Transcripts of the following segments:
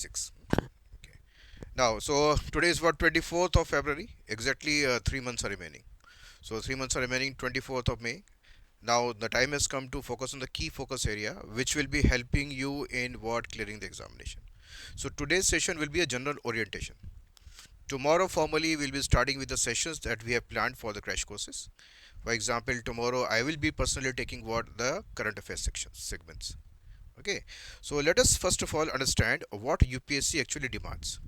6. Okay. Now, so today is what, 24th of February. Exactly 3 months are remaining. So 3 months are remaining, 24th of May. Now the time has come to focus on the key focus area, which will be helping you in what clearing the examination. So today's session will be a general orientation. Tomorrow formally we'll be starting with the sessions that we have planned for the crash courses. For example, tomorrow I will be personally taking what the current affairs sections segments. Okay, so let us first of all understand what UPSC actually demands.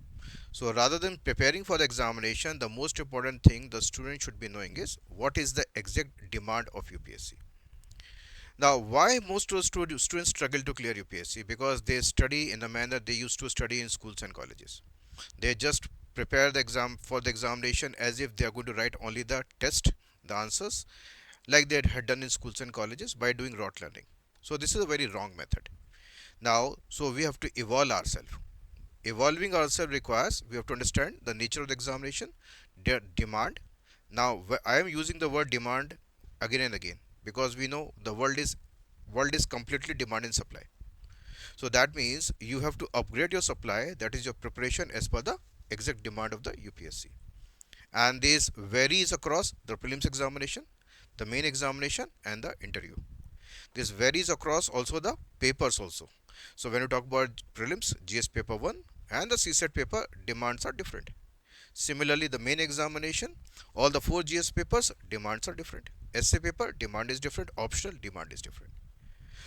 So rather than preparing for the examination, the most important thing the student should be knowing is what is the exact demand of UPSC. Now, why most of the students struggle to clear UPSC? Because they study in the manner they used to study in schools and colleges. They just prepare the exam for the examination as if they are going to write only the test, the answers, like they had done in schools and colleges by doing rote learning. So this is a very wrong method. Now, so we have to evolve ourselves. Evolving ourselves requires we have to understand the nature of the examination, demand. Now, I am using the word demand again and again because we know the world is completely demand and supply. So that means you have to upgrade your supply, that is your preparation as per the exact demand of the UPSC. And this varies across the prelims examination, the main examination, and the interview. This varies across also the papers also. So when you talk about prelims, GS paper 1 and the CSET paper, demands are different. Similarly, the main examination, all the 4 GS papers, demands are different. Essay paper, demand is different. Optional, demand is different.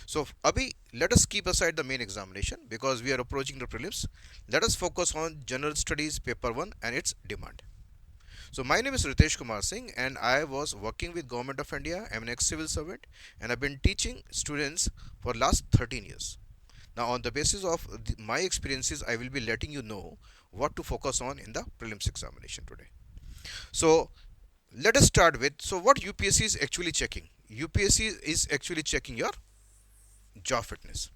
So, Abhi, let us keep aside the main examination because we are approaching the prelims. Let us focus on general studies paper 1 and its demand. So, my name is Ritesh Kumar Singh and I was working with Government of India. I'm an ex-civil servant and I've been teaching students for last 13 years. Now, on the basis of my experiences, I will be letting you know what to focus on in the prelims examination today. So, let us start with what UPSC is actually checking. UPSC is actually checking your job fitness.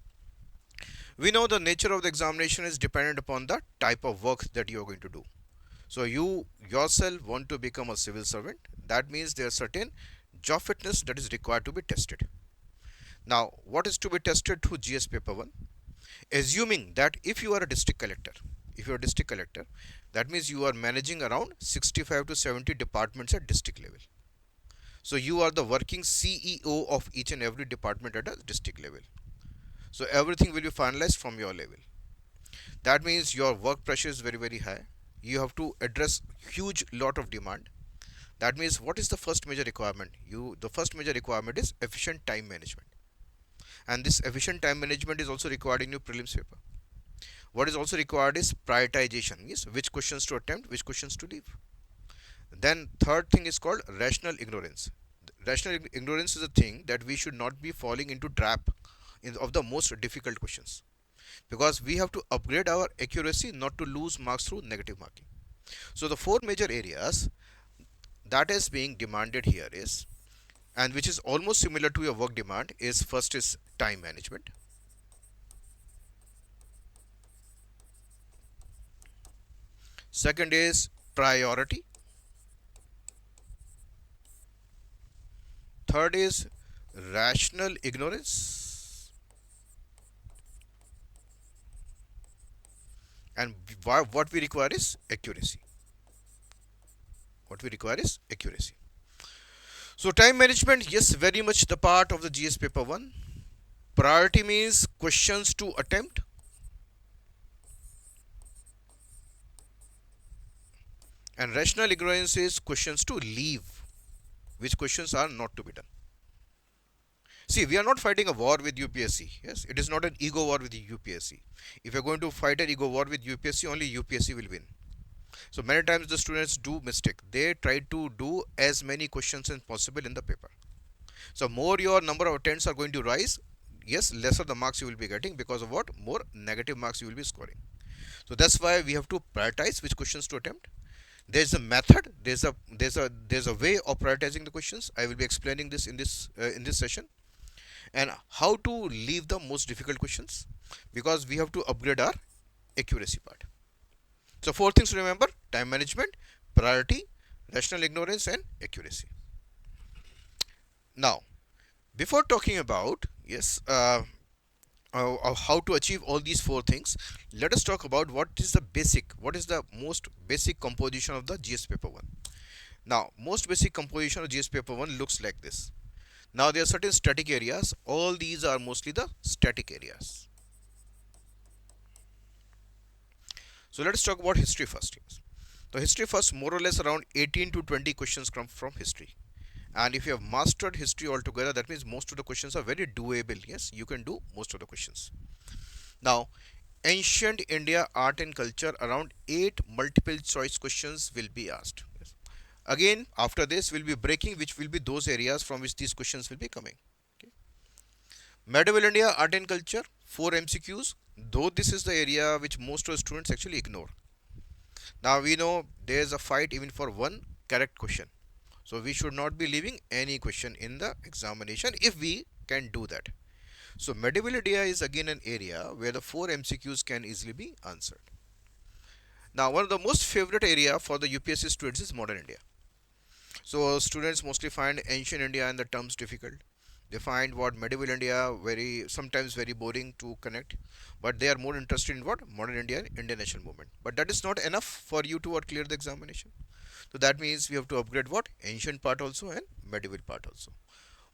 We know the nature of the examination is dependent upon the type of work that you are going to do. So, you yourself want to become a civil servant. That means there are certain job fitness that is required to be tested. Now, what is to be tested through GS paper 1? Assuming that if you are a district collector, if you are a district collector, that means you are managing around 65 to 70 departments at district level. So you are the working CEO of each and every department at a district level. So everything will be finalized from your level. That means your work pressure is very very high. You have to address huge lot of demand. That means what is the first major requirement? The first major requirement is efficient time management. And this efficient time management is also required in your prelims paper. What is also required is prioritization, means which questions to attempt, which questions to leave. Then third thing is called rational ignorance. Rational ignorance is a thing that we should not be falling into trap of the most difficult questions, because we have to upgrade our accuracy not to lose marks through negative marking. So the four major areas that is being demanded here is, and which is almost similar to your work demand, is first is time management. Second is priority. Third is rational ignorance. And what we require is accuracy. What we require is accuracy. So time management, yes, very much the part of the GS paper 1. Priority means questions to attempt. And rational ignorance is questions to leave, which questions are not to be done. See, we are not fighting a war with UPSC. Yes, it is not an ego war with the UPSC. If you're going to fight an ego war with UPSC, only UPSC will win. So many times the students do mistake. They try to do as many questions as possible in the paper. So more your number of attempts are going to rise, yes, lesser the marks you will be getting, because of what? More negative marks you will be scoring. So that's why we have to prioritize which questions to attempt. There's a method, there's a way of prioritizing the questions. I will be explaining this in this session, and how to leave the most difficult questions, because we have to upgrade our accuracy part. So four things to remember: time management, priority, rational ignorance, and accuracy. Now, before talking about, yes, of how to achieve all these four things, let us talk about what is the most basic composition of the GS paper 1. Now, most basic composition of GS paper 1 looks like this. Now, there are certain static areas. All these are mostly the static areas. So, let us talk about history first. So, history first, more or less around 18 to 20 questions come from history. And if you have mastered history altogether, that means most of the questions are very doable. Yes, you can do most of the questions. Now, ancient India art and culture, around 8 multiple choice questions will be asked. Yes. Again, after this, we'll be breaking which will be those areas from which these questions will be coming. Okay. Medieval India art and culture, 4 MCQs, though this is the area which most of the students actually ignore. Now we know there is a fight even for one correct question. So we should not be leaving any question in the examination if we can do that. So medieval India is again an area where the 4 MCQs can easily be answered. Now one of the most favorite area for the UPSC students is modern India. So students mostly find ancient India and the terms difficult. They find what medieval India very sometimes very boring to connect, but they are more interested in what modern India and Indian national movement. But that is not enough for you to clear the examination. So that means we have to upgrade what ancient part also and medieval part also.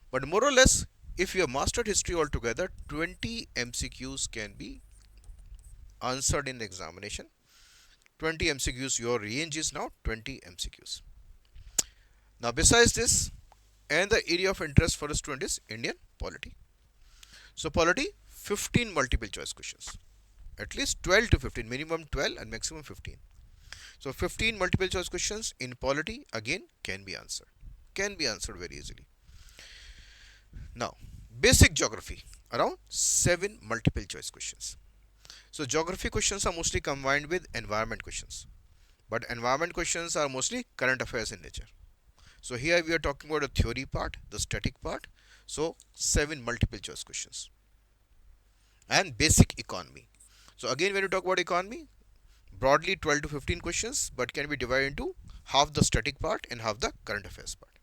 But more or less, if you have mastered history altogether, 20 MCQs can be answered in the examination. 20 MCQs, your range is now 20 MCQs. Now, besides this, and the area of interest for a student is Indian polity. So, polity, 15 multiple choice questions. At least 12 to 15, minimum 12 and maximum 15. So, 15 multiple choice questions in polity again can be answered. Can be answered very easily. Now, basic geography, around 7 multiple choice questions. So, geography questions are mostly combined with environment questions. But environment questions are mostly current affairs in nature. So, here we are talking about the theory part, the static part. So, 7 multiple choice questions. And basic economy. So, again, when you talk about economy, broadly 12 to 15 questions, but can be divided into half the static part and half the current affairs part.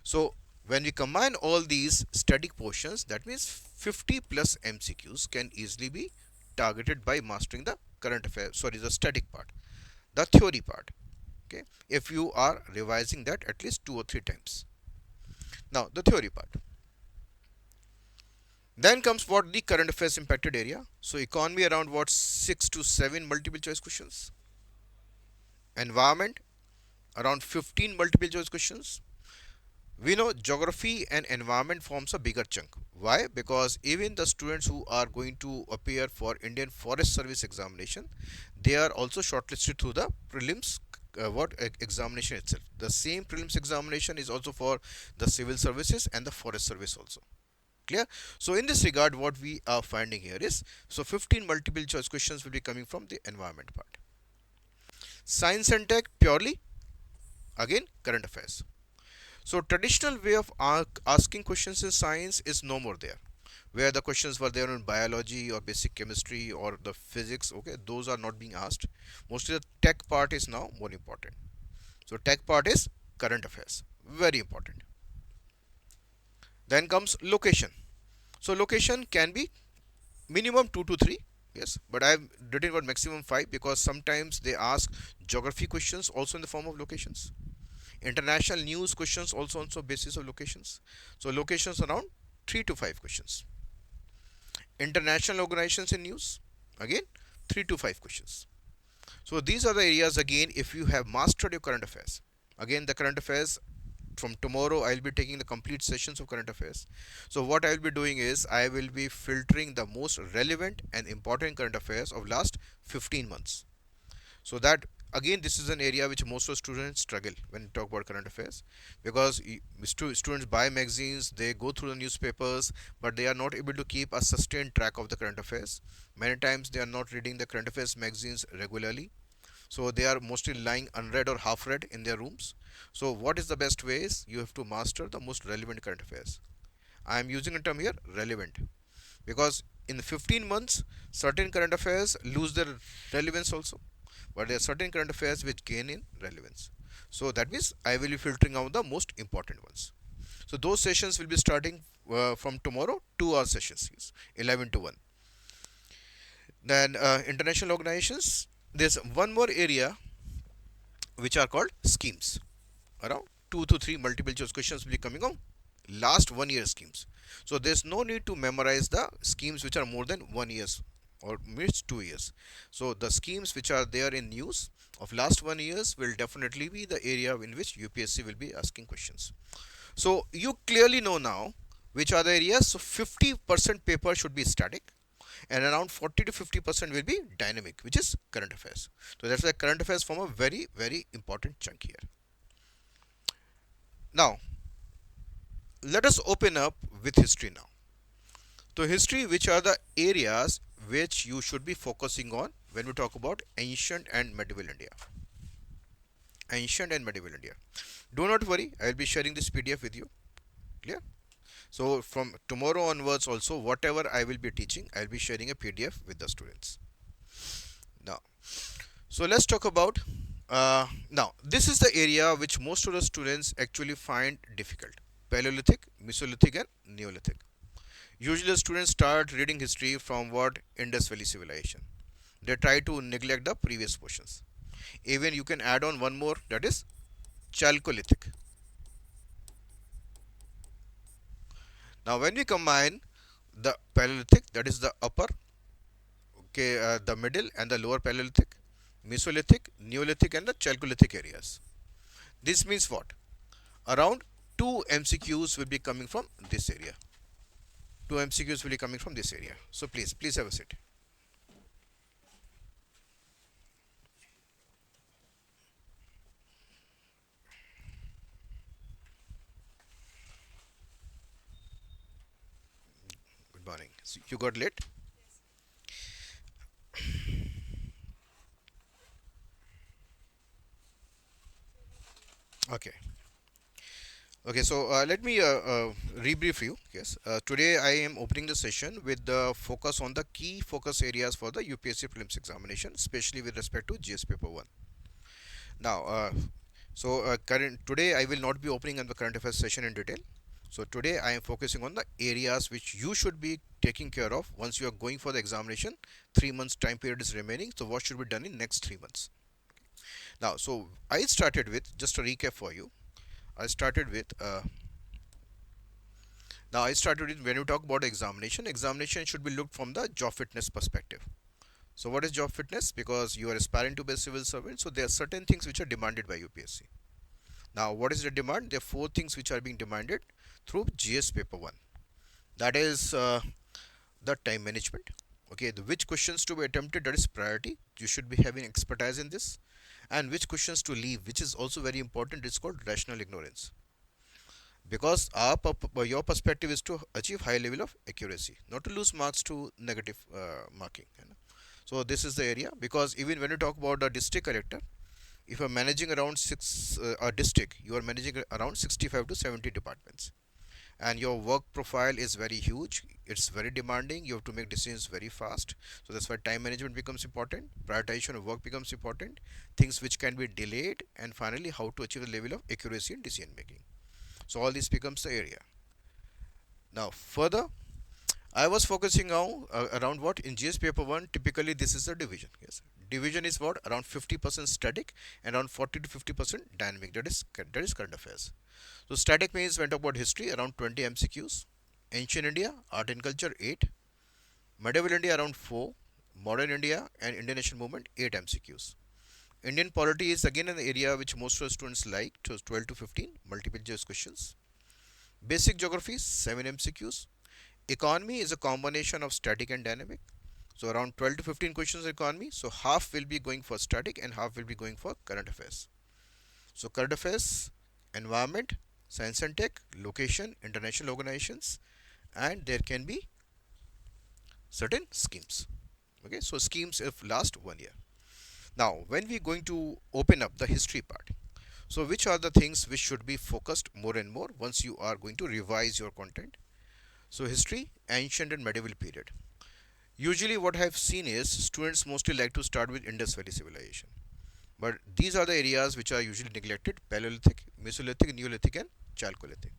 So, when we combine all these static portions, that means 50 plus MCQs can easily be targeted by mastering the current affairs, sorry, the static part, the theory part. Okay, if you are revising that at least 2 or 3 times. Now, the theory part. Then comes what the current affairs impacted area. So, economy around what 6 to 7 multiple choice questions. Environment around 15 multiple choice questions. We know geography and environment forms a bigger chunk. Why? Because even the students who are going to appear for Indian Forest Service examination, they are also shortlisted through the prelims examination itself. The same prelims examination is also for the civil services and the forest service also. Clear? So in this regard, what we are finding here is, so 15 multiple choice questions will be coming from the environment part. Science and tech, purely again current affairs. So traditional way of asking questions in science is no more there. Where the questions were there in biology or basic chemistry or the physics, okay, those are not being asked. Mostly the tech part is now more important. So tech part is current affairs, very important. Then comes location. So location can be minimum 2 to 3, yes, but I've written about maximum 5 because sometimes they ask geography questions also in the form of locations. International news questions also on basis of locations. So locations around 3 to 5 questions. International organizations in news, again 3 to 5 questions. So these are the areas again if you have mastered your current affairs. Again the current affairs, from tomorrow I will be taking the complete sessions of current affairs. So what I will be doing is I will be filtering the most relevant and important current affairs of last 15 months. So that again this is an area which most of students struggle when you talk about current affairs, because students buy magazines, they go through the newspapers, but they are not able to keep a sustained track of the current affairs. Many times they are not reading the current affairs magazines regularly, so they are mostly lying unread or half read in their rooms. So what is the best way is you have to master the most relevant current affairs. I am using a term here, relevant, because in 15 months certain current affairs lose their relevance also, but there are certain current affairs which gain in relevance. So that means I will be filtering out the most important ones. So those sessions will be starting from tomorrow, 2 hour sessions, yes, 11 to 1. Then international organizations. There's one more area which are called schemes. Around 2 to 3 multiple choice questions will be coming on last 1 year schemes. So there's no need to memorize the schemes which are more than 1 years or means 2 years. So the schemes which are there in news of last 1 years will definitely be the area in which UPSC will be asking questions. So you clearly know now which are the areas. So 50% paper should be static and around 40 to 50% will be dynamic, which is current affairs. So that's why current affairs form a very, very important chunk here. Now, let us open up with history now. So, history, which are the areas which you should be focusing on when we talk about ancient and medieval India. Ancient and medieval India. Do not worry, I will be sharing this PDF with you. Clear? So, from tomorrow onwards, also, whatever I will be teaching, I will be sharing a PDF with the students. Now, so let's talk about. Now, this is the area which most of the students actually find difficult: Paleolithic, Mesolithic, and Neolithic. Usually, the students start reading history from what Indus Valley civilization. They try to neglect the previous portions. Even you can add on one more, that is Chalcolithic. Now, when we combine the Paleolithic, that is the upper, okay, the middle and the lower Paleolithic, Mesolithic, Neolithic, and the Chalcolithic areas. This means what? Around two MCQs will be coming from this area. Two MCQs will be coming from this area. So please have a seat. Good morning. So you got late? Okay. Okay, so let me rebrief you. Yes, today I am opening the session with the focus on the key focus areas for the UPSC Prelims examination, especially with respect to GS paper 1. Now, current today I will not be opening on the current affairs session in detail. So today I am focusing on the areas which you should be taking care of once you are going for the examination. 3 months time period is remaining. So what should be done in next 3 months? Now, so I started with just a recap for you. I started with Now I started with when you talk about examination should be looked from the job fitness perspective. So what is job fitness? Because you are aspiring to be a civil servant, so there are certain things which are demanded by UPSC. Now what is the demand? There are four things which are being demanded through GS paper 1. That is the time management. Okay, the which questions to be attempted, that is priority. You should be having expertise in this. And which questions to leave, which is also very important, it's called rational ignorance. Because your perspective is to achieve high level of accuracy, not to lose marks to negative marking. So this is the area, because even when you talk about a district collector, if you are managing around a district, you are managing around 65 to 70 departments, and your work profile is very huge, it's very demanding, you have to make decisions very fast. So that's why time management becomes important, prioritization of work becomes important, things which can be delayed, and finally how to achieve a level of accuracy in decision making. So all this becomes the area. Now further, I was focusing now around what in GS paper 1, typically this is the division. Yes, division is what, around 50% static and around 40 to 50% dynamic. That is current affairs. So static means when talk about history, around 20 MCQs. Ancient India, art and culture, 8. Medieval India, around 4. Modern India and Indian national movement, 8 MCQs. Indian polity is again an area which most of the students like, to 12 to 15 multiple choice questions. Basic geography, 7 MCQs. Economy is a combination of static and dynamic. So around 12 to 15 questions economy. So half will be going for static and half will be going for current affairs. So current affairs, environment, science and tech, location, international organizations, and there can be certain schemes. Okay, so schemes if last 1 year. Now, when we are going to open up the history part, so which are the things which should be focused more and more once you are going to revise your content? So history, ancient and medieval period. Usually what I have seen is students mostly like to start with Indus Valley civilization. But these are the areas which are usually neglected: Paleolithic, Mesolithic, Neolithic, and Chalcolithic.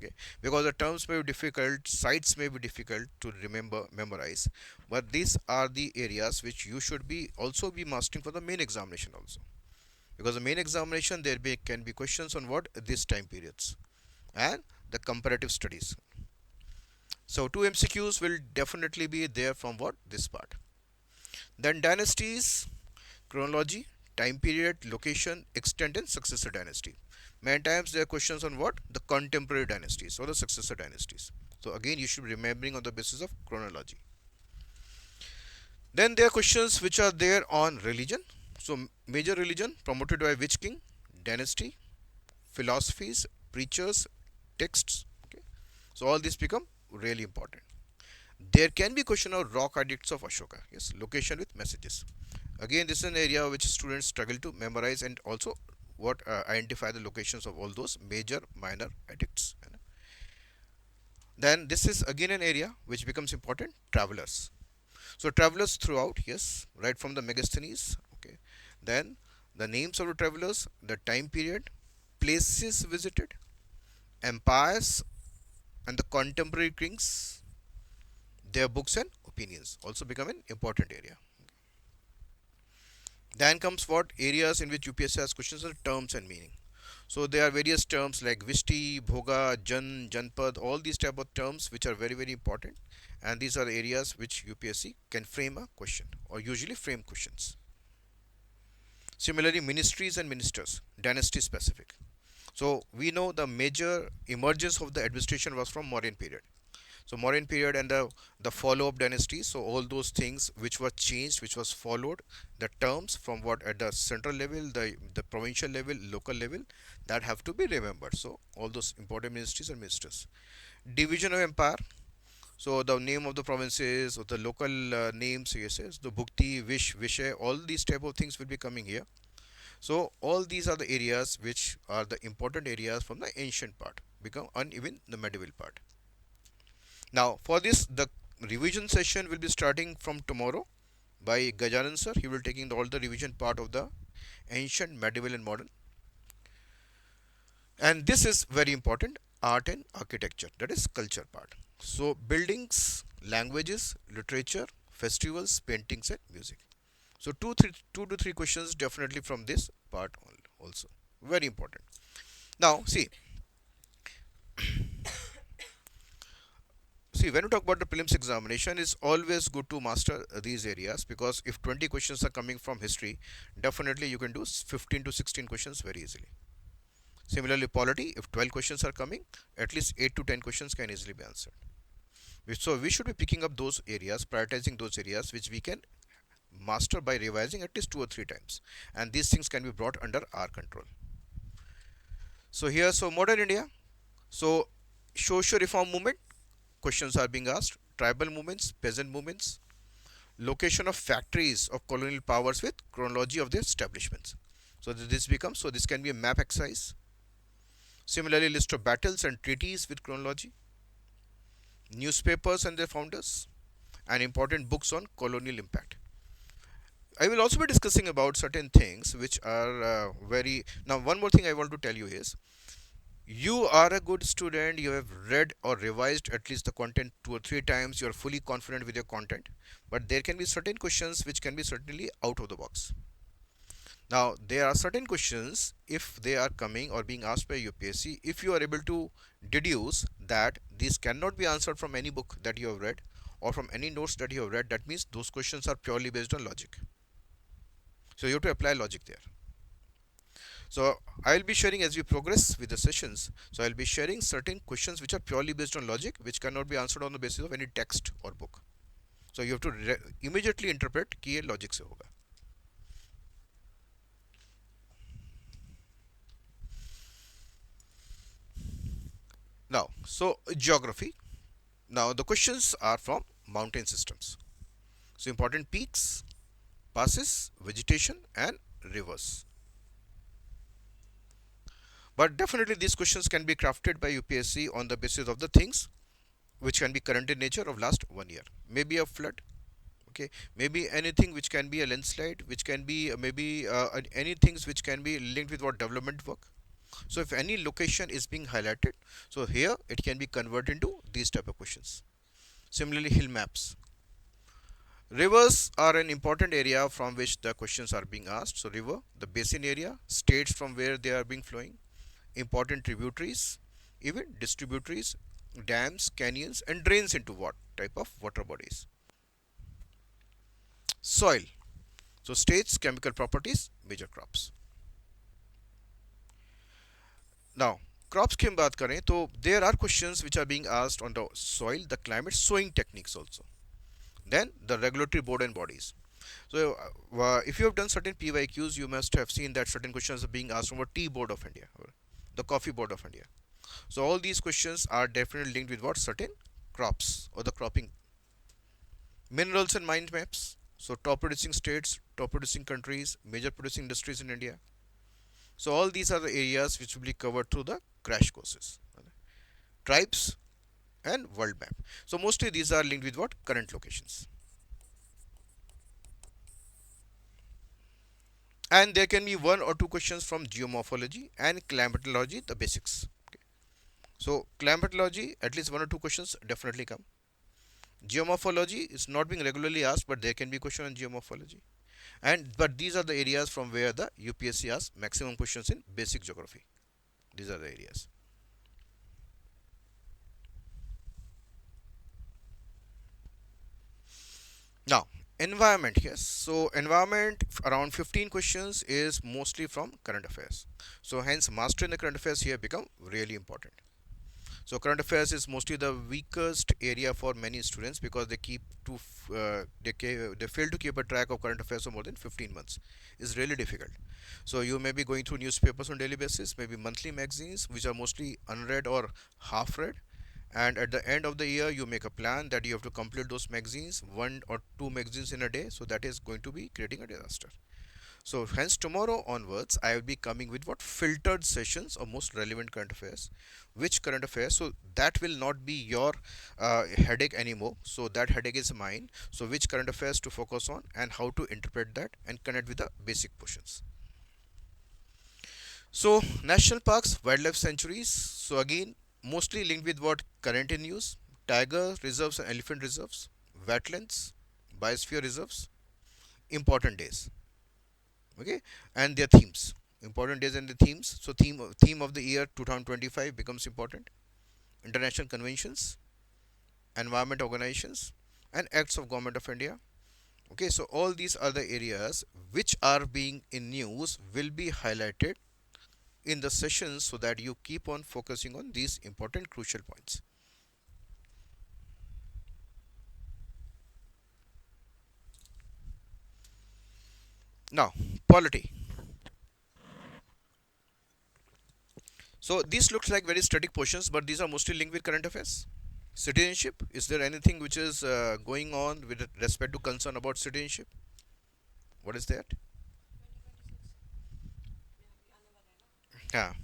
Okay, because the terms may be difficult, sites may be difficult to remember, memorize, but these are the areas which you should be also be mastering for the main examination also. Because the main examination can be questions on what these time periods and the comparative studies. So two MCQs will definitely be there from what this part. Then dynasties, chronology, time period, location, extent, and successor dynasty. Many times there are questions on what the contemporary dynasties or the successor dynasties. So again, you should be remembering on the basis of chronology. Then there are questions which are there on religion. So major religion promoted by which king, dynasty, philosophies, preachers, texts. Okay. So all these become really important. There can be question of rock edicts of Ashoka. Yes, location with messages. Again, this is an area which students struggle to memorize and also what identify the locations of all those major minor edicts. Then this is again an area which becomes important, travelers. So travelers throughout, yes, right from the Megasthenes. Okay. Then the names of the travelers, the time period, places visited, empires, and the contemporary kings, their books and opinions also become an important area. Then comes what areas in which UPSC has questions are terms and meaning. So there are various terms like Vishti, Bhoga, Jan, Janpad, all these type of terms which are very very important, and these are areas which UPSC can frame a question or usually frame questions. Similarly, ministries and ministers, dynasty specific. So we know the major emergence of the administration was from Mauryan period. So Mauryan period and the follow-up dynasties. So all those things which were changed, which was followed, the terms from what at the central level, the provincial level, local level, that have to be remembered. So all those important ministries and ministers. Division of empire. So the name of the provinces or the local names, yes, yes, the Bhukti, Vish, Vishay, all these type of things will be coming here. So all these are the areas which are the important areas from the ancient part, become uneven the medieval part. Now for this the revision session will be starting from tomorrow by Gajanan sir. He will taking all the revision part of the ancient, medieval and modern. And this is very important, art and architecture, that is culture part. So buildings, languages, literature, festivals, paintings and music. So two to three questions definitely from this part also. Very important. Now see when we talk about the prelims examination, it's always good to master these areas, because if 20 questions are coming from history, definitely you can do 15 to 16 questions very easily. Similarly, polity, if 12 questions are coming, at least 8 to 10 questions can easily be answered. So we should be picking up those areas, prioritizing those areas which we can master by revising at least 2 or 3 times, and these things can be brought under our control. So here, so modern India, so social reform movement, questions are being asked, tribal movements, peasant movements, location of factories of colonial powers with chronology of their establishments. So this becomes, so this can be a map exercise. Similarly, list of battles and treaties with chronology, newspapers and their founders, and important books on colonial impact. I will also be discussing about certain things which are very. Now, one more thing I want to tell you is, you are a good student, you have read or revised at least the content 2 or 3 times, you are fully confident with your content, but there can be certain questions which can be certainly out of the box. Now, there are certain questions, if they are coming or being asked by UPSC, if you are able to deduce that these cannot be answered from any book that you have read or from any notes that you have read, that means those questions are purely based on logic. So you have to apply logic there. So I will be sharing as we progress with the sessions. So I will be sharing certain questions which are purely based on logic, which cannot be answered on the basis of any text or book. So you have to immediately interpret कि ये logic से होगा. Now, so geography. Now the questions are from mountain systems. So important peaks, passes, vegetation, and rivers. But definitely these questions can be crafted by UPSC on the basis of the things which can be current in nature of last 1 year. Maybe a flood, okay, maybe anything which can be a landslide, which can be maybe any things which can be linked with what development work. So if any location is being highlighted, so here it can be converted into these type of questions. Similarly, hill maps. Rivers are an important area from which the questions are being asked. So river, the basin area, states from where they are being flowing, important tributaries, even distributaries, dams, canyons, and drains into what type of water bodies. Soil. So states, chemical properties, major crops. Now, crops की हम बात करें तो there are questions which are being asked on the soil, the climate, sowing techniques also. Then the regulatory board and bodies. So, if you have done certain PYQs, you must have seen that certain questions are being asked from a Tea Board of India, or the Coffee Board of India. So, all these questions are definitely linked with what certain crops or the cropping. Minerals and mine maps. So, top producing states, top producing countries, major producing industries in India. So, all these are the areas which will be covered through the crash courses. Tribes and world map. So, mostly these are linked with what current locations. And there can be one or two questions from geomorphology and climatology, the basics. Okay. So climatology, at least one or two questions definitely come. Geomorphology is not being regularly asked, but there can be question on geomorphology. And but these are the areas from where the UPSC asks maximum questions in basic geography. These are the areas. Now, environment, yes. So environment around 15 questions is mostly from current affairs. So hence mastering the current affairs here become really important. So current affairs is mostly the weakest area for many students because they keep to they fail to keep a track of current affairs for more than 15 months. It's really difficult. So you may be going through newspapers on daily basis, maybe monthly magazines which are mostly unread or half read. And at the end of the year, you make a plan that you have to complete those magazines, one or two magazines in a day. So that is going to be creating a disaster. So hence tomorrow onwards, I will be coming with what filtered sessions or most relevant current affairs. Which current affairs? So that will not be your headache anymore. So that headache is mine. So which current affairs to focus on and how to interpret that and connect with the basic portions. So national parks, wildlife sanctuaries. So again, mostly linked with what current in use. Tiger reserves and elephant reserves, wetlands, biosphere reserves, important days. Okay, and their themes, important days and the themes. So theme of the year 2025 becomes important. International conventions, environment organizations, and acts of government of India. Okay, so all these are the areas which are being in news will be highlighted in the sessions so that you keep on focusing on these important crucial points. Now, polity. So this looks like very static portions, but these are mostly linked with current affairs. Citizenship. Is there anything which is going on with respect to concern about citizenship? What is that? हाँ,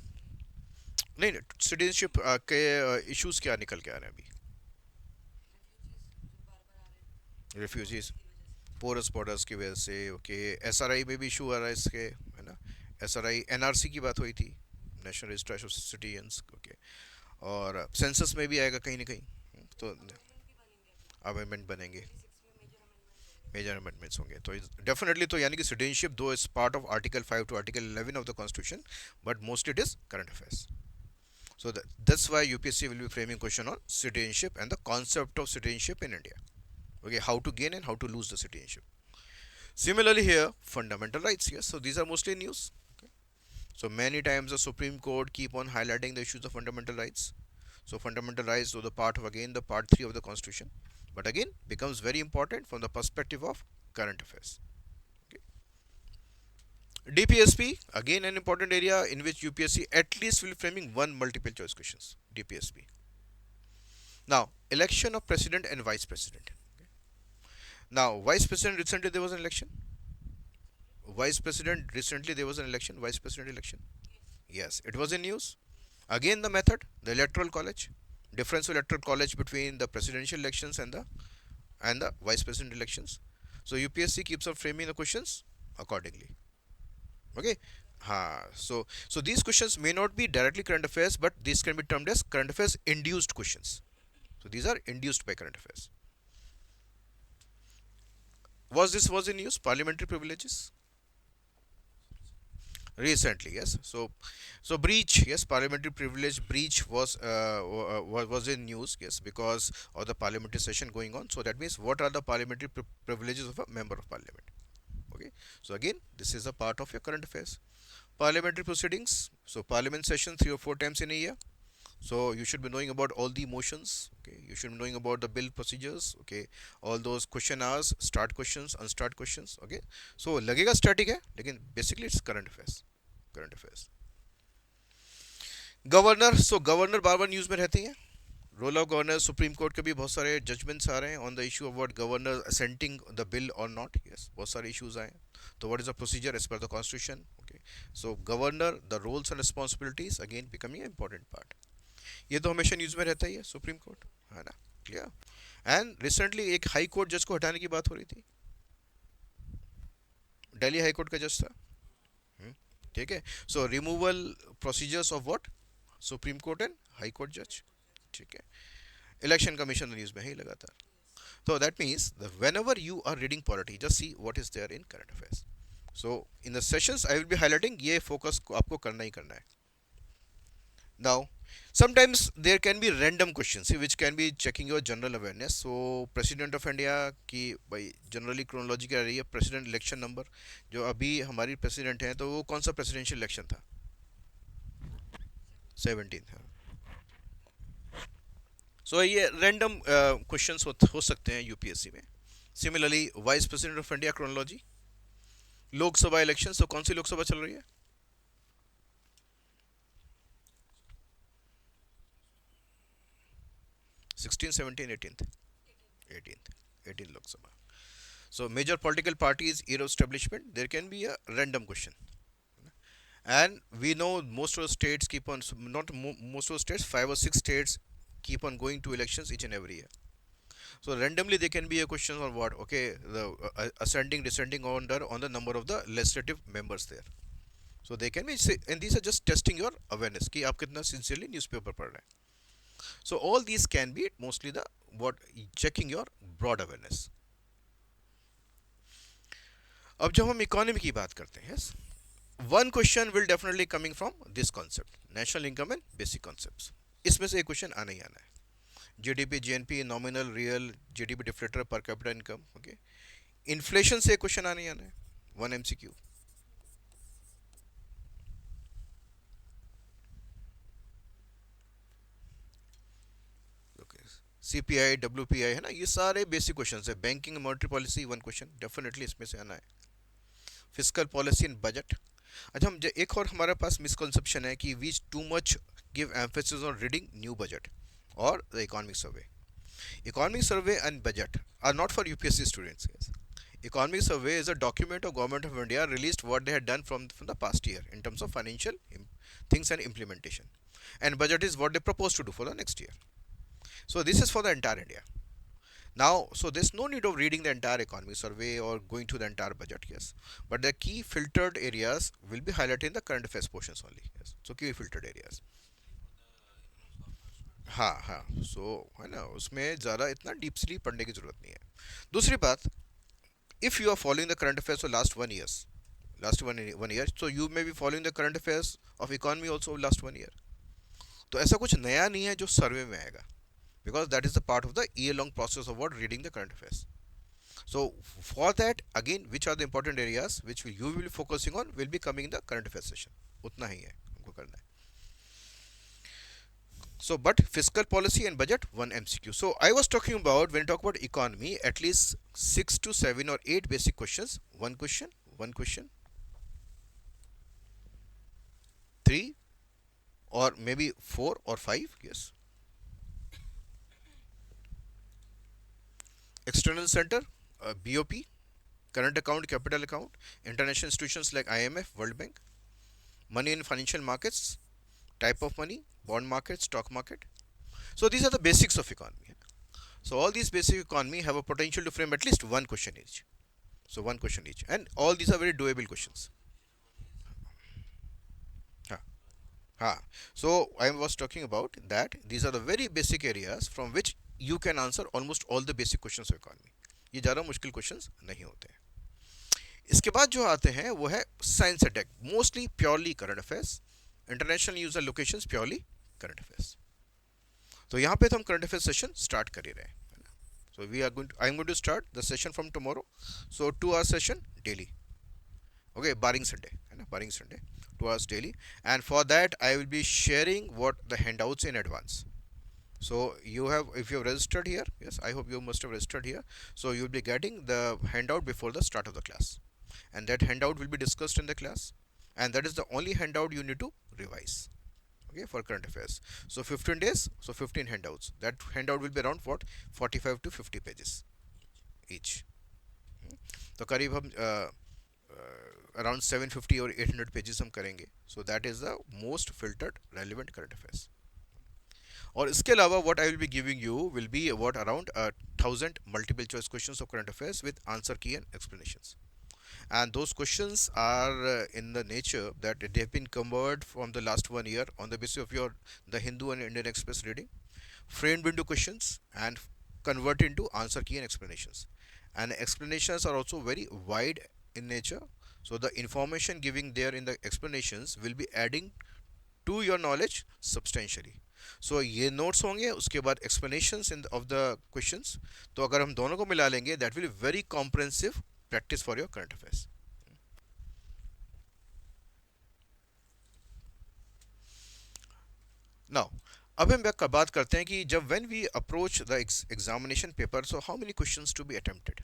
नहीं नहीं, citizenship के issues क्या निकल के आ रहे हैं अभी? रिफ्यूजीज, पोरस बॉर्डर्स की वजह से, ओके, एसआरआई में भी इशू आ रहा है इसके, है ना? एसआरआई एनआरसी की बात हुई थी, national registration of citizens, okay, और सेंसस में भी आएगा कहीं ना कहीं, तो अमेंडमेंट बनेंगे, मेजर अमेंडमेंट्स होंगे, तो डेफिनेटली, तो यानी कि सिटीजनशिप दो is part of article 5 to article 11 of the constitution, but most it is current affairs. So that's why UPSC will be framing question on citizenship and the concept of citizenship in India. Okay, how to gain and how to lose the citizenship. Similarly here, fundamental rights. Yes, so these are mostly news. Okay. So many times the Supreme Court keep on highlighting the issues of fundamental rights. So fundamental rights are the part of again the part 3 of the Constitution, but again becomes very important from the perspective of current affairs. Okay. DPSP, again an important area in which UPSC at least will framing one multiple choice questions. DPSP. Now, election of president and vice president. Okay. Now, vice president recently there was an election. Vice president recently there was an election. Vice president election. Yes, it was in news. Again, the method, the electoral college, difference of electoral college between the presidential elections and the vice president elections. So UPSC keeps on framing the questions accordingly. Okay. So these questions may not be directly current affairs, but these can be termed as current affairs induced questions. So these are induced by current affairs. Was in use parliamentary privileges recently? Yes. So breach, yes, parliamentary privilege breach was in news, yes, because of the parliamentary session going on. So that means what are the parliamentary privileges of a member of parliament? Okay. So again, this is a part of your current affairs. Parliamentary proceedings. So parliament session 3 or 4 times in a year. So you should be knowing about all the motions. Okay, you should be knowing about the bill procedures. Okay, all those question hours, start questions, unstart questions. Okay, so लगेगा static है, लेकिन basically it's current affairs. Current affairs. Governor, so governor बार बार news में रहती हैं. Role of governor, supreme court के भी बहुत सारे जजमेंट्स आ रहे हैं on the issue of what governor assenting the bill और नॉट. यस, बहुत सारे इश्यूज आए हैं. तो what is the procedure as per the constitution. Okay, so governor, the roles and responsibilities again becoming important part. ये तो हमेशा news में रहता ही है, सुप्रीम कोर्ट, है ना. क्लियर. एंड रिसेंटली एक हाई कोर्ट जज को हटाने की बात हो रही थी. दिल्ली हाई कोर्ट का जज था. हम्म, ठीक है. सो removal procedures of what, supreme court and high court जज. ठीक है. इलेक्शन कमीशन न्यूज़ में है ही लगातार. तो that means whenever you are reading polity, just see what is there in current affairs. So in the sessions I will be highlighting, ये focus आपको करना ही करना है. Now, sometimes there can be random questions which can be checking your general awareness. So, President of India की भाई generally chronology क्या रही है, प्रेसिडेंट इलेक्शन नंबर. जो अभी हमारी प्रेसिडेंट हैं तो वो कौन सा प्रेसिडेंशियल इलेक्शन था? 17 था. सो ये रैंडम क्वेश्चंस हो सकते हैं यूपीएससी में. Similarly vice president of India chronology. Lok Sabha election, तो कौन सी लोकसभा चल रही है? 16, 17, 18th. 18th. 18 Lok Sabha. So major political parties, year of establishment, there can be a random question. And we know most of the states keep on, not most of the states, 5 or 6 states keep on going to elections each and every year. So randomly there can be a question on what, okay, the ascending, descending order on the number of the legislative members there. So they can be, and these are just testing your awareness कि आप कितना sincerely newspaper पढ़ रहे हैं. So all these can be mostly the what checking your broad awareness. अब जब हम economy की बात करते हैं, yes, one question will definitely coming from this concept, national income and basic concepts. इसमें से एक क्वेश्चन आना ही आना है. GDP, GNP, nominal, real, GDP deflator, per capita income. Okay, inflation से एक क्वेश्चन आना ही आना है. One MCQ. सीपीआई, डब्ल्यूपीआई, है ना, ये सारे बेसिक क्वेश्चन है. Banking, monetary policy, one question definitely इसमें से आना है. Physical policy and budget. अच्छा, हम एक और हमारे पास मिसकंसेप्शन है कि we too much give emphasis on reading new budget और the economic survey. Economic survey and budget are not for UPSC students. Yes. Economic survey is a document of Government of India released what they had done from the past year in terms of financial things and implementation. And budget is what they propose to do for the next year. So this is for the entire India. Now, so there's no need of reading the entire economic survey or going through the entire budget, yes. But the key filtered areas will be highlighted in the current affairs portions only. Yes. So key filtered areas. हाँ हाँ, सो है ना, उसमें ज़्यादा इतना deeply पढ़ने की ज़रूरत नहीं है. दूसरी बात, if you are following the current affairs for last one year, so you may be following the current affairs of economy also last one year. तो ऐसा कुछ नया नहीं है जो सर्वे में आएगा, because that is the part of the year long process of what reading the current affairs. So for that again, which are the important areas which you will be focusing on will be coming in the current affairs session. उतना ही है हमको करना है. So, but fiscal policy and budget, one MCQ. So, I was talking about when you talk about economy, at least 6 to 7 or 8 basic questions. One question, 3 or maybe 4 or 5. Yes. External center, BOP, current account, capital account, international institutions like IMF, World Bank, money in financial markets, type of money, bond market, stock market. So these are the basics of economy. So all these basic economy have a potential to frame at least one question each. So one question each, and all these are very doable questions. हाँ, so I was talking about that these are the very basic areas from which you can answer almost all the basic questions of economy. ये ज़्यादा मुश्किल questions नहीं होते हैं. इसके बाद जो आते हैं वो है science attack, mostly purely current affairs, international news and locations purely current affairs. तो यहाँ पे तो हम करंट अफेयर सेशन स्टार्ट कर ही रहे हैं. So we are going to, I am going to start the session from tomorrow. So 2 hour session daily. Okay, barring Sunday, barring Sunday, 2 hours daily. And for that, I will be sharing what the handouts in advance. So you have, if you have registered here, yes, I hope you must have registered here. So you will be getting the handout before the start of the class, and that handout will be discussed in the class, and that is the only handout you need to revise. Okay, for current affairs. So 15 days, so 15 handouts. That handout will be around what 45 to 50 pages each. तो करीब हम around 750 or 800 pages हम करेंगे. So that is the most filtered relevant current affairs. और इसके अलावा what I will be giving you will be what around 1000 multiple choice questions of current affairs with answer key and explanations. And those questions are in the nature that they have been covered from the last 1 year on the basis of your the Hindu and Indian Express reading, framed into questions and convert into answer key and explanations. And explanations are also very wide in nature, so the information giving there in the explanations will be adding to your knowledge substantially. So ये notes होंगे, उसके बाद explanations of the questions. तो अगर हम दोनों को मिला लेंगे, that will be very comprehensive practice for your current affairs. Now, अब हम बात करते हैं कि जब when we approach the examination paper, so how many questions to be attempted?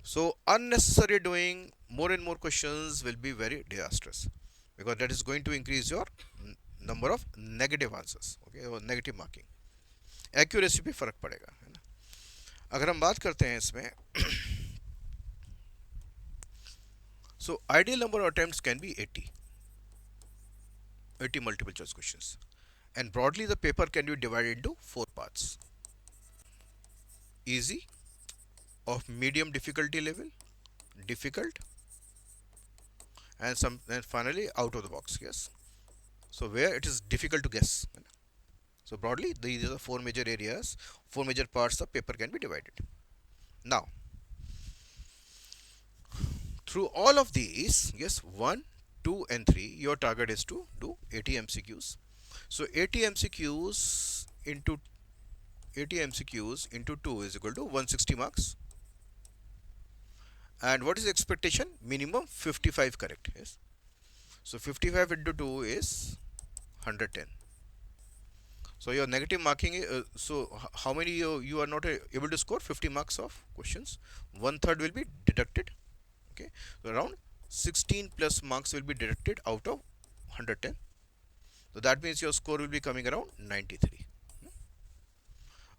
So unnecessary doing more and more questions will be very disastrous, because that is going to increase your number of negative answers, okay, or negative marking. Accuracy पे फर्क पड़ेगा, है ना. अगर हम बात करते हैं इसमें, so ideal number of attempts can be 80 multiple choice questions, and broadly the paper can be divided into 4 parts: easy, of medium difficulty level, difficult, and finally out of the box. Yes, so where it is difficult to guess. So broadly these are the 4 major areas, 4 major parts of paper can be divided. Now through all of these, yes, 1, 2 and 3, your target is to do 80 MCQs. So 80 MCQs into 80 MCQs into 2 is equal to 160 marks. And what is the expectation? Minimum 55 correct. Yes. So 55 into 2 is 110. So your negative marking is, how many you are not able to score? 50 marks of questions. 1/3 will be deducted. Okay. So around 16 plus marks will be deducted out of 110. So that means your score will be coming around 93.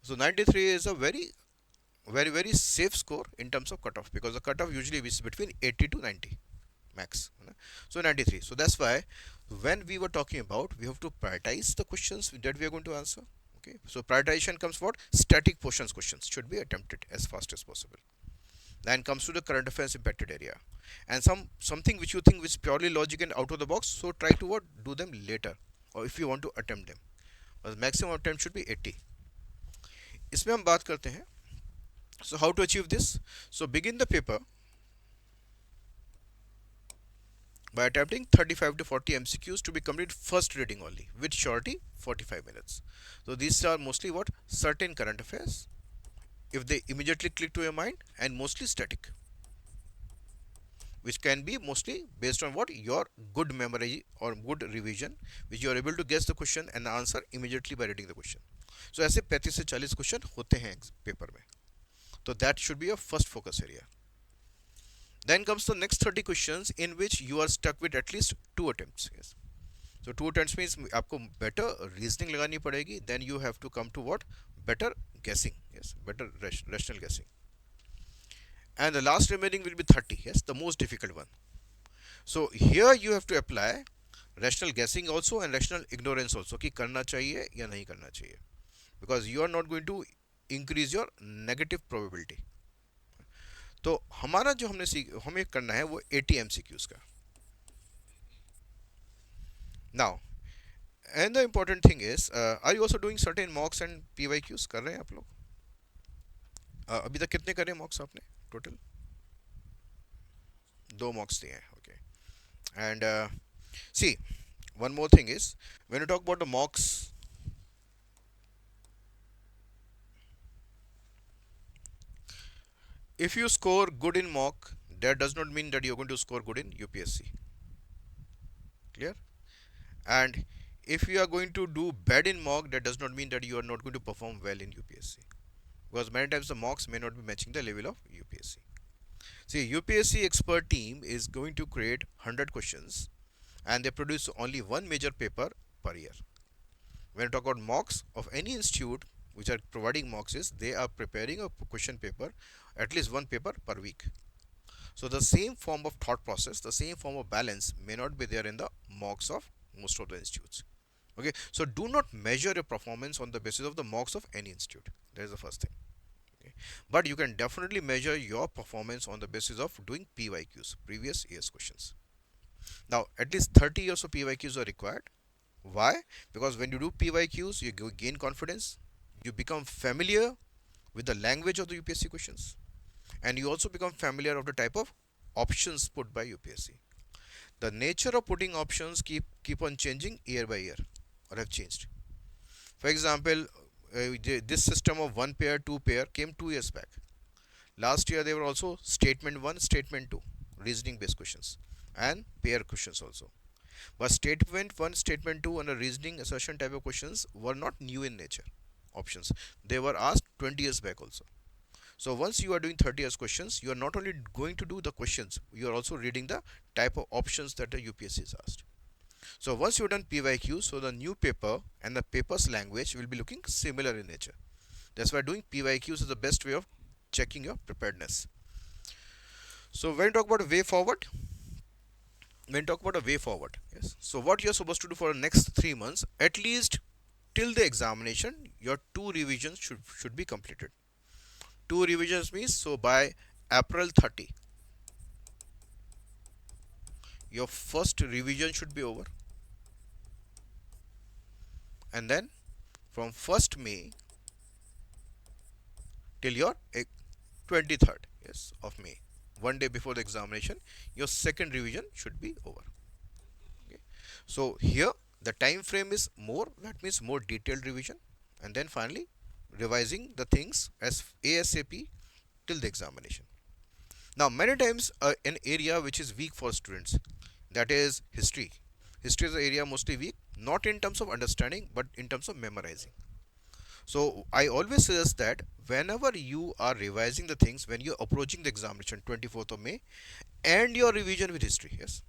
So 93 is a very safe score in terms of cutoff, because the cutoff usually is between 80 to 90 max. So 93. So that's why when we were talking about, we have to prioritize the questions that we are going to answer. Okay. So prioritization comes what? Static portions questions should be attempted as fast as possible. Then comes to the current affairs impacted area, and something which you think is purely logic and out of the box, so try to do them later, or if you want to attempt them. The maximum attempt should be 80. इसमें हम बात करते हैं. So how to achieve this? So begin the paper by attempting 35 to 40 MCQs to be completed first reading only, with shorty 45 minutes. So these are mostly what? Certain current affairs, if they immediately click to your mind, and mostly static, which can be mostly based on what? Your good memory or good revision, which you are able to guess the question and answer immediately by reading the question. So ऐसे 35 से 40 question होते हैं paper में. So that should be your first focus area. Then comes the next 30 questions in which you are stuck with at least 2 attempts. Yes. So 2 attempts means आपको better reasoning लगानी पड़ेगी. Then you have to come to what? Better guessing. Yes, better rational guessing. And the last remaining will be 30. Yes, the most difficult one. So here you have to apply rational guessing also and rational ignorance also, कि करना चाहिए या नहीं करना चाहिए, because you are not going to increase your negative probability. तो हमारा जो हमें करना है वो 80 MCQs का. Now And the important thing is, are you also doing certain mocks and PYQs? कर रहे हैं आप लोग? अभी तक कितने करे mocks आपने total? दो mocks दिए हैं. Okay. And see, one more thing is, when you talk about the mocks, if you score good in mock, that does not mean that you're going to score good in UPSC. Clear? And if you are going to do bad in mock, that does not mean that you are not going to perform well in UPSC. Because many times the mocks may not be matching the level of UPSC. See, UPSC expert team is going to create 100 questions and they produce only one major paper per year. When you talk about mocks of any institute which are providing mocks, is they are preparing a question paper, at least one paper per week. So the same form of thought process, the same form of balance may not be there in the mocks of most of the institutes. Okay, so do not measure your performance on the basis of the mocks of any institute. That is the first thing. Okay. But you can definitely measure your performance on the basis of doing PYQs, previous year's questions. Now, at least 30 years of PYQs are required. Why? Because when you do PYQs, you gain confidence, you become familiar with the language of the UPSC questions, and you also become familiar of the type of options put by UPSC. The nature of putting options keep on changing year by year, or have changed. For example, this system of one pair, two pair came 2 years back. Last year they were also statement 1, statement 2, reasoning based questions, and pair questions also. But statement 1, statement 2, and a reasoning assertion type of questions were not new in nature options. They were asked 20 years back also. So once you are doing 30 years questions, you are not only going to do the questions, you are also reading the type of options that the UPSC is asked. So once you've done PYQ, so the new paper and the paper's language will be looking similar in nature. That's why doing PYQs is the best way of checking your preparedness. So when you talk about a way forward, yes. So what you're supposed to do for the next 3 months, at least till the examination, your two revisions should be completed. Two revisions means, so by April 30, your first revision should be over, and then from 1st May till your 23rd, yes, of May, one day before the examination, your second revision should be over. Okay. So here the time frame is more, that means more detailed revision, and then finally revising the things as ASAP till the examination. Now many times an area which is weak for students, that is history. History is the area mostly weak, not in terms of understanding but in terms of memorizing. So I always suggest that whenever you are revising the things, when you're approaching the examination 24th of May, and your revision with history, yes.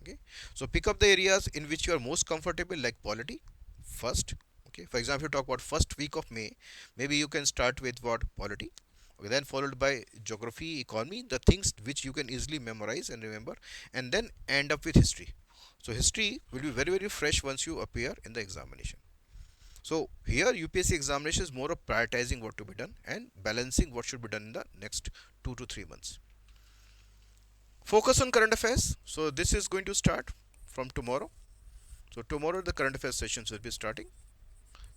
Okay. So pick up the areas in which you are most comfortable, like polity first. Okay. For example, if you talk about first week of May, maybe you can start with what, polity. Okay, then followed by geography, economy, the things which you can easily memorize and remember, and then end up with history. So history will be very very fresh once you appear in the examination. So here UPSC examination is more of prioritizing what to be done and balancing what should be done in the next 2 to 3 months. Focus on current affairs. So this is going to start from tomorrow. So tomorrow the current affairs sessions will be starting.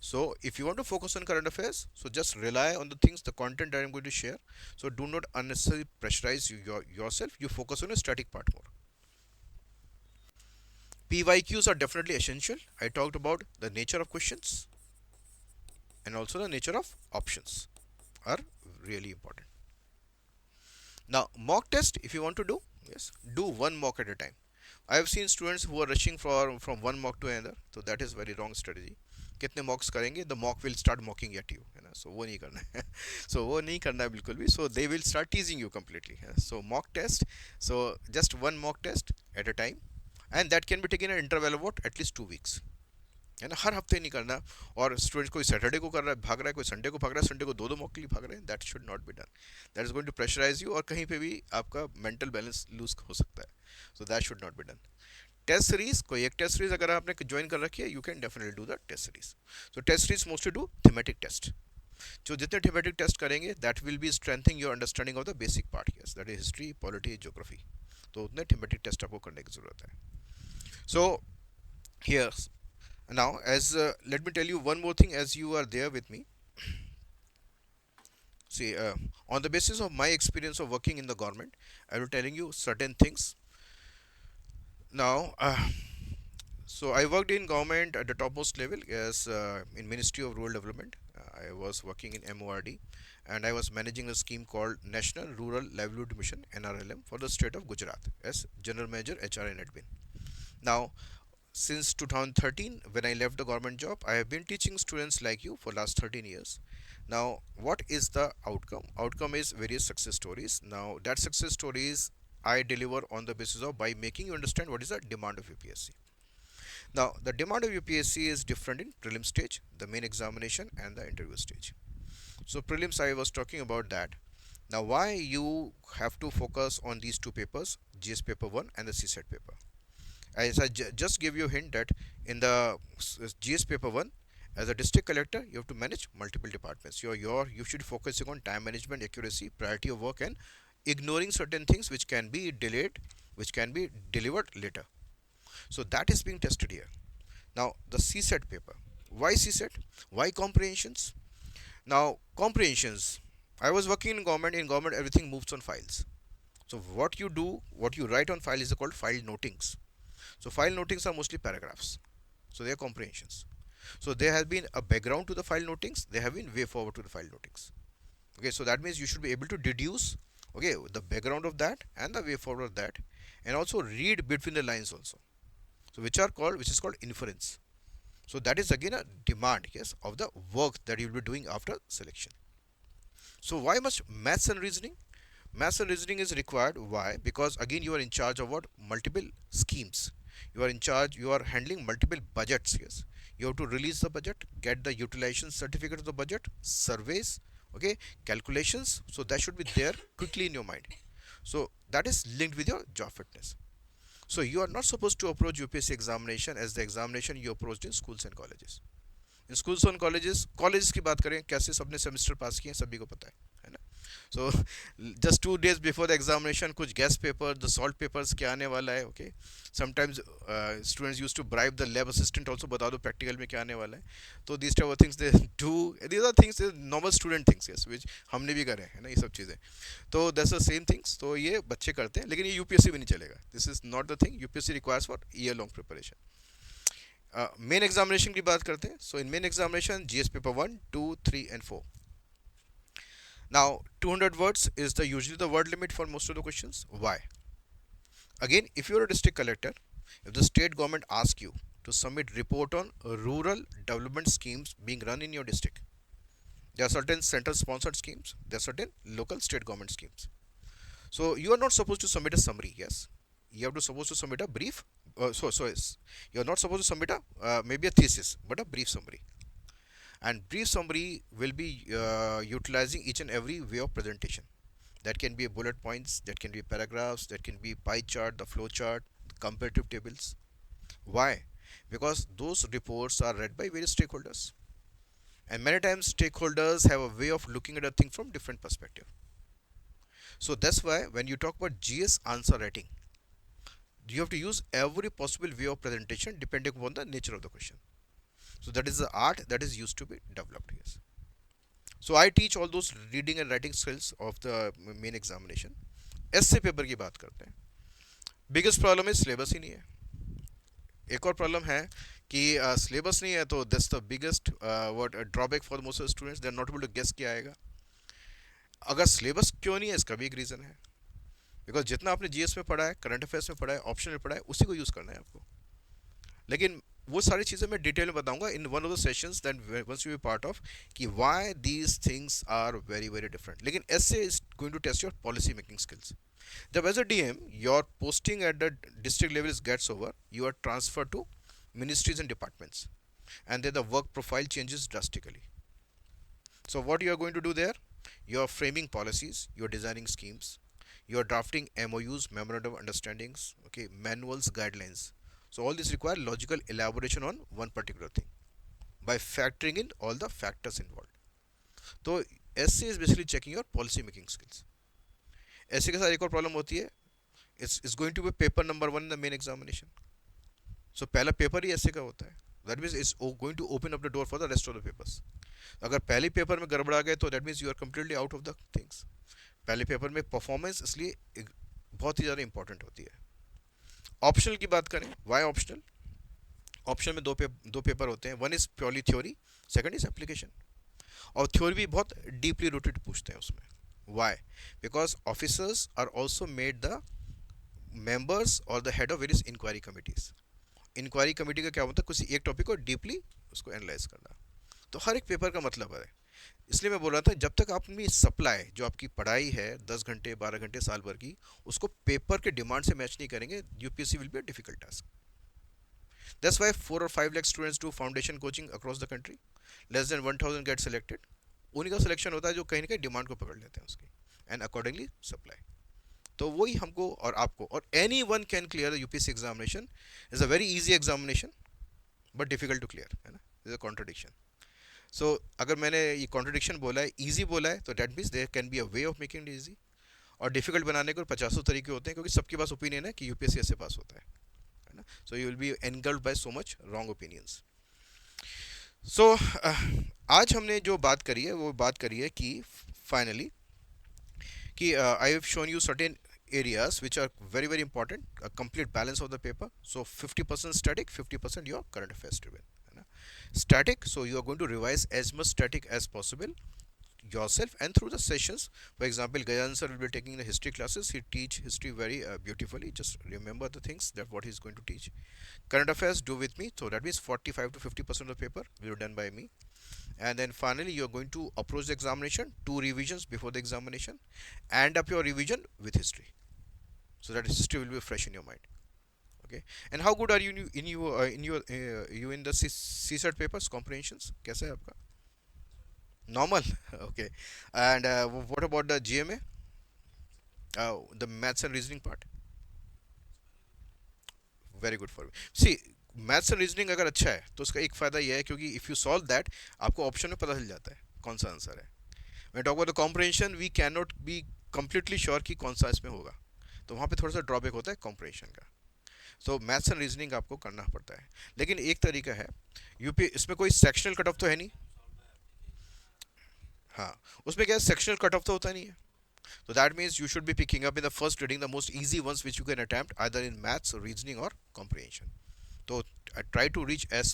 So if you want to focus on current affairs, so just rely on the things, the content that I'm going to share. So do not unnecessarily pressurize yourself. You focus on a static part more. PYQs are definitely essential. I talked about the nature of questions and also the nature of options are really important. Now mock test, if you want to do, yes, do one mock at a time. I have seen students who are rushing from one mock to another, so that is very wrong strategy. कितने mocks करेंगे, the mock will start mocking at you, है ना, सो वो नहीं करना है. सो वो नहीं करना है बिल्कुल भी. So they will start teasing you completely. So mock test, so just one mock test at a time, and that can be taken an interval of at least 2 weeks, है ना. हर हफ्ते नहीं करना. और स्टूडेंट कोई सैटरडे को कर रहा है, भाग रहा है, कोई संडे को भाग रहा है, संडे को दो दो मॉक के लिए भाग रहे हैं, that should not be done. That is going to pressurize you, और कहीं पे भी आपका मेंटल बैलेंस लूज हो सकता है. So that should not be done. Test series, कोई एक टेस्ट सीरीज अगर आपने ज्वाइन कर रखी है, you can definitely do the test series. So test series mostly do thematic test. जो जितने थीमेटिक टेस्ट करेंगे, that will be strengthening your understanding of the basic part, yes, that is history, polity, geography. तो उतने thematic test आपको करने की जरूरत है. So here Now, as let me tell you one more thing as you are there with me. See, on the basis of my experience of working in the government, I will telling you certain things. Now, so I worked in government at the topmost level, yes, in Ministry of Rural Development. I was working in MORD, and I was managing a scheme called National Rural Livelihood Mission (NRLM) for the state of Gujarat as General Manager HR and Admin. Now, since 2013, when I left the government job, I have been teaching students like you for last 13 years. Now, what is the outcome? Outcome is various success stories. Now, that success stories I deliver on the basis of by making you understand what is the demand of UPSC. Now, the demand of UPSC is different in prelim stage, the main examination, and the interview stage. So, prelims, I was talking about that. Now, why you have to focus on these two papers, GS paper 1 and the CSET paper? As I just give you a hint that in the GS paper 1, as a district collector, you have to manage multiple departments. You should be focusing on time management, accuracy, priority of work, and ignoring certain things which can be delayed, which can be delivered later. So that is being tested here. Now, the CSET paper. Why CSET? Why comprehensions? Now, comprehensions. I was working in government. In government, everything moves on files. So what you do, what you write on file is called file notings. So file notings are mostly paragraphs. So they are comprehensions. So there has been a background to the file notings. There have been way forward to the file notings. Okay, so that means you should be able to deduce, okay, the background of that and the way forward of that, and also read between the lines also. So which is called inference. So that is again a demand, yes, of the work that you will be doing after selection. So why much maths and reasoning? Maths and reasoning is required. Why? Because again you are in charge of what? Multiple schemes. You are in charge, you are handling multiple budgets. Yes. You have to release the budget, get the utilization certificate of the budget, surveys, okay, calculations. So that should be there quickly in your mind. So that is linked with your job fitness. So you are not supposed to approach UPSC examination as the examination you approached in schools and colleges. In schools और colleges की बात करें कैसे सबने semester पास किए सभी को पता है ना. So just 2 days before the examination कुछ guess paper the solved papers क्या आने वाला है. Okay sometimes students use to bribe the lab assistant also बता दो प्रैक्टिकल में क्या आने वाला है. तो this type of things they do these are things normal student things yes which हमने भी करे है ना ये सब चीज़ें. तो दैट्स द सेम थिंग्स. तो ये बच्चे करते हैं लेकिन ये यूपीएससी भी नहीं चलेगा. This is not the thing. UPSC requires for year long preparation. Main examination की बात करते हैं. सो इन main examination GS paper 1, 2, 3 and 4. Now 200 words is the usually the word limit for most of the questions. Why? Again, if you are a district collector, if the state government asks you to submit report on rural development schemes being run in your district, there are certain center sponsored schemes, there are certain local state government schemes. So you are not supposed to submit a summary. Yes, you have to supposed to submit a brief. Yes, you are not supposed to submit a maybe a thesis, but a brief summary. And brief summary will be utilizing each and every way of presentation. That can be bullet points, that can be paragraphs, that can be pie chart, the flow chart, the comparative tables. Why? Because those reports are read by various stakeholders, and many times stakeholders have a way of looking at a thing from different perspective. So that's why when you talk about GS answer writing, you have to use every possible way of presentation depending upon the nature of the question. So that is the art that is used to be developed. Yes. So I teach all those reading and writing skills of the main examination. ऐसे paper की बात करते हैं. Biggest problem है syllabus ही नहीं है. एक और प्रॉब्लम है कि सिलेबस नहीं है तो that's the biggest what drawback for most students. They are not able to guess क्या आएगा. अगर सिलेबस क्यों नहीं है इसका भी एक रीज़न है. बिकॉज जितना आपने जीएस में पढ़ा है, करंट अफेयर्स में पढ़ा है, ऑप्शन में पढ़ा है, उसी को यूज़ करना है आपको. लेकिन वो सारी चीज़ें मैं डिटेल में बताऊंगा in one of the sessions that once you be part of कि why these things are very very different. लेकिन ऐसे is going to test your policy making skills. जब as a DM your posting at the district level is gets over, you are transfer to ministries and departments, and then the work profile changes drastically. So what you are going to do there? You are framing policies, you are designing schemes, you are drafting MOUs, memorandum of understandings, okay, manuals, guidelines. So all this require logical elaboration on one particular thing by factoring in all the factors involved. So essay is basically checking your policy making skills. essay के साथ एक और problem होती है. It's going to be paper number 1 in the main examination. So पहला paper ही essay का होता है. That means it's going to open up the door for the rest of the papers. अगर पहले पेपर में गड़बड़ा गए तो that means you are completely out of the things. पहले पेपर में परफॉर्मेंस इसलिए बहुत ही ज़्यादा इंपॉर्टेंट होती है. ऑप्शनल की बात करें, वाई ऑप्शनल? ऑप्शन में दो पेपर होते हैं. One is purely theory, second is application. और थ्योरी भी बहुत डीपली रूटेड पूछते हैं उसमें. Why? Because officers are also made the members और the head of various inquiry committees. Inquiry committee का क्या होता है? किसी एक टॉपिक को डीपली उसको एनालाइज करना. तो हर एक पेपर का मतलब है. इसलिए मैं बोल रहा था, जब तक आप अपनी सप्लाई जो आपकी पढ़ाई है 10 घंटे 12 घंटे साल भर की, उसको पेपर के डिमांड से मैच नहीं करेंगे, UPSC will be a difficult task. That's why 4 और 5 lakh students do foundation coaching across the country. Less than 1000 get selected. उन्हीं का सिलेक्शन होता है जो कहीं ना कहीं डिमांड को पकड़ लेते हैं उसकी, एंड अकॉर्डिंगली सप्लाई. तो वही हमको और आपको, और anyone can clear the UPSC examination. Is a very easy examination but difficult to clear, है ना. Is a contradiction. सो अगर मैंने ये कॉन्ट्रडिक्शन बोला है, ईजी बोला है, तो that means there can be a way of making it easy. और डिफिकल्ट बनाने के 50 तरीके होते हैं, क्योंकि सबके पास ओपिनियन है कि यूपीएससी ऐसे पास होता है ना. So you will be engulfed by so much wrong opinions. So आज हमने जो बात करी है वो बात करी है कि फाइनली कि I have shown you certain areas which are very very important, a complete balance of the paper. So 50% static, 50% your current affairs driven, है ना. Static, so you are going to revise as much static as possible yourself and through the sessions. For example, Gajan sir will be taking the history classes. He teach history very beautifully. Just remember the things that what he is going to teach. Current affairs do with me, so that means 45 to 50% of the paper will be done by me. And then finally you are going to approach the examination, two revisions before the examination, and up your revision with history, so that history will be fresh in your mind. Okay. And how good are you in the CSAT papers comprehensions? कैसा है आपका? Normal. Okay. And what about the GMA, the maths and reasoning part? Very good for me. See, maths and reasoning अगर अच्छा है तो उसका एक फ़ायदा यह है, क्योंकि इफ़ यू सॉल्व दैट आपको ऑप्शन में पता चल जाता है कौन सा आंसर है. मैं talk about the comprehension, we can not be completely sure कि कौन सा इसमें होगा, तो वहाँ पे थोड़ा सा ड्रॉबैक होता है कॉम्प्रहेंशन का. सो मैथ्स एंड रीजनिंग आपको करना पड़ता है. लेकिन एक तरीका है, यूपी इसमें कोई सेक्शनल कट ऑफ तो है नहीं. हाँ, उसमें क्या है, सेक्शनल कट ऑफ तो होता नहीं है. So that means you should be picking up in the first reading the most easy ones which you can attempt either in maths, reasoning or comprehension. So try to reach as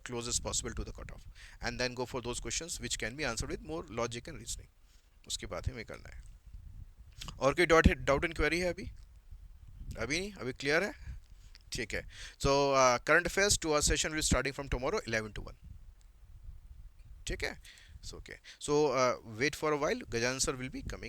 close as possible to the cutoff and then go for those questions which can be answered with more logic and reasoning. उसके बाद ही हमें करना है. और कोई doubt and query है अभी? अभी नहीं, अभी क्लियर है. ठीक है. So current affairs to our session will starting from tomorrow 11 to 1. ठीक है. So okay, so wait for a while, Gajan sir will be coming in.